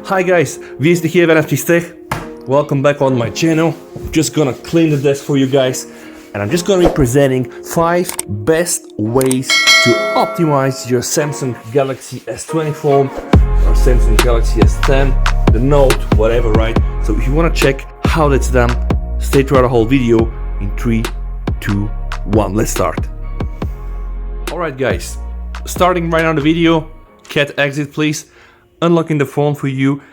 Hi guys, wie is de hier van Tech? Welcome back on my channel. I'm just gonna clean the desk for you guys, and I'm just gonna be presenting 5 best ways to optimize your Samsung Galaxy S20 phone or Samsung Galaxy S10, the Note, whatever, right? So if you wanna check how that's done, stay throughout the whole video in 3, 2, 1. Let's start. Alright guys, starting right now the video, cat exit please. Unlocking the phone for you.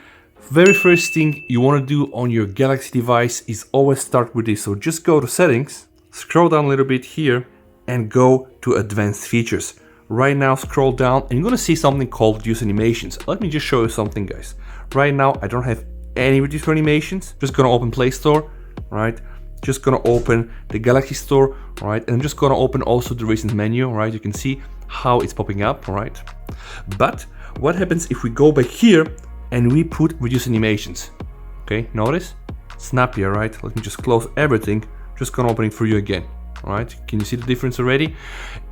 Very first thing you want to do on your Galaxy device is always start with this. So just go to settings, scroll down a little bit here and go to advanced features. Right now scroll down and you're going to see something called reduce animations. Let me just show you something guys. Right now I don't have any reduce animations. Just going to open Play Store, right? Just going to open the Galaxy Store, right? And I'm just going to open also the recent menu, right? You can see how it's popping up, right? But what happens if we go back here and we put reduce animations? Okay, notice? Snappier, right? Let me just close everything. Just gonna open it for you again. Alright, can you see the difference already?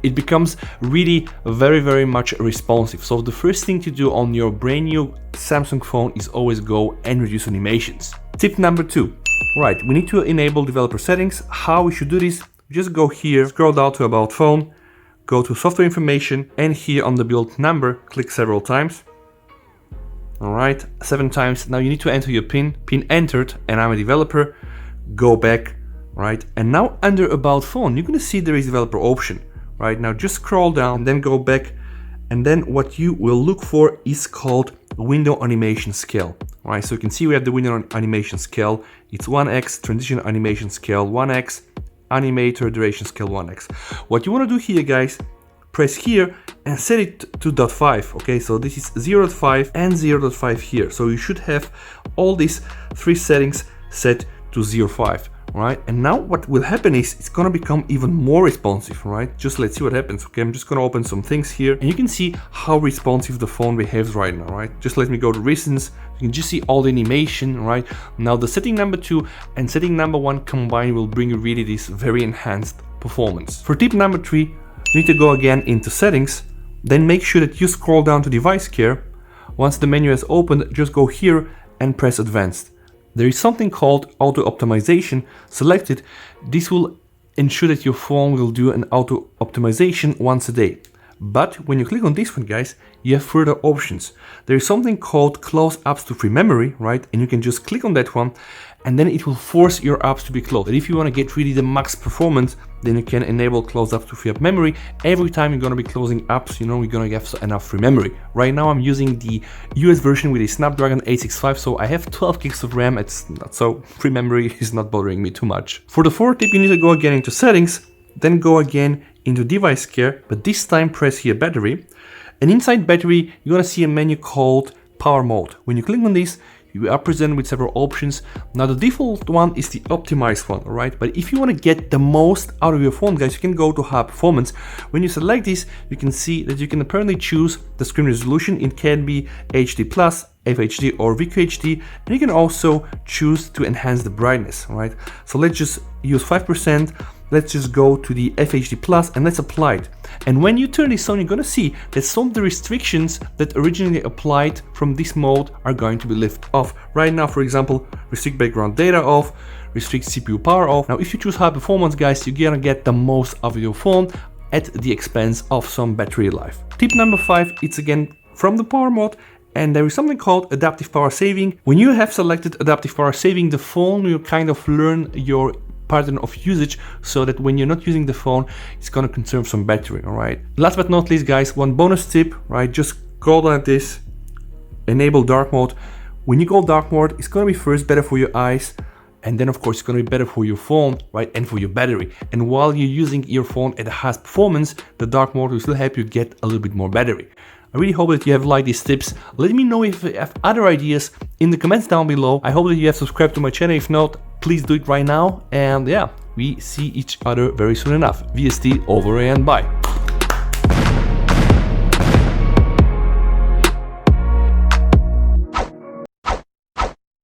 It becomes really very much responsive. So the first thing to do on your brand new Samsung phone is always go and reduce animations. Tip number 2. Right, we need to enable developer settings. How we should do this? Just go here, scroll down to about phone, go to software information, and here on the build number, click several times. Alright, 7 times. Now you need to enter your pin entered, and I'm a developer. Go back, right? And now under about phone, you're gonna see there is developer option. Right, now just scroll down and then go back, and then what you will look for is called window animation scale. Alright, so you can see we have the window animation scale. It's 1x, transition animation scale 1x, animator duration scale 1x. What you want to do here guys, press here and set it to 0.5. okay, so this is 0.5 and 0.5 here, so you should have all these 3 settings set to 0.5. right? And now what will happen is it's gonna become even more responsive, right? Just let's see what happens. Okay, I'm just gonna open some things here and you can see how responsive the phone behaves right now, right? Just let me go to recents. You can just see all the animation, right? Now the setting number 2 and setting number 1 combined will bring you really this very enhanced performance. For tip number 3, you need to go again into settings, then make sure that you scroll down to device care. Once the menu is opened, just go here and press advanced. There is something called auto optimization selected. This will ensure that your phone will do an auto optimization once a day. But when you click on this one guys, you have further options. There is something called close apps to free memory, right? And you can just click on that one and then it will force your apps to be closed. But if you want to get really the max performance, then you can enable close apps to free up memory. Every time you're going to be closing apps, you know, you're going to have enough free memory. Right now I'm using the US version with a Snapdragon 865, so I have 12 gigs of RAM. It's not so free memory is not bothering me too much. For the 4th tip, you need to go again into settings, then go again into device care, but this time press here battery. And inside battery, you're going to see a menu called power mode. When you click on this, you are presented with several options. Now the default one is the optimized one, right? But if you want to get the most out of your phone, guys, you can go to high performance. When you select this, you can see that you can apparently choose the screen resolution. It can be HD+, FHD or VQHD, and you can also choose to enhance the brightness, right? So let's just use 5%. Let's just go to the FHD Plus and let's apply it. And when you turn this on, you're gonna see that some of the restrictions that originally applied from this mode are going to be lifted off. Right now, for example, restrict background data off, restrict CPU power off. Now, if you choose high performance, guys, you're gonna get the most of your phone at the expense of some battery life. Tip number 5, it's again from the power mode. And there is something called adaptive power saving. When you have selected adaptive power saving, the phone will kind of learn your pattern of usage so that when you're not using the phone, it's gonna consume some battery, all right? Last but not least, guys, one bonus tip, right? Just go down this, enable dark mode. When you go dark mode, it's gonna be first better for your eyes, and then of course it's gonna be better for your phone, right? And for your battery. And while you're using your phone at the highest performance, the dark mode will still help you get a little bit more battery. I really hope that you have liked these tips. Let me know if you have other ideas in the comments down below. I hope that you have subscribed to my channel. If not, please do it right now. And yeah, we see each other very soon enough. VST over and bye.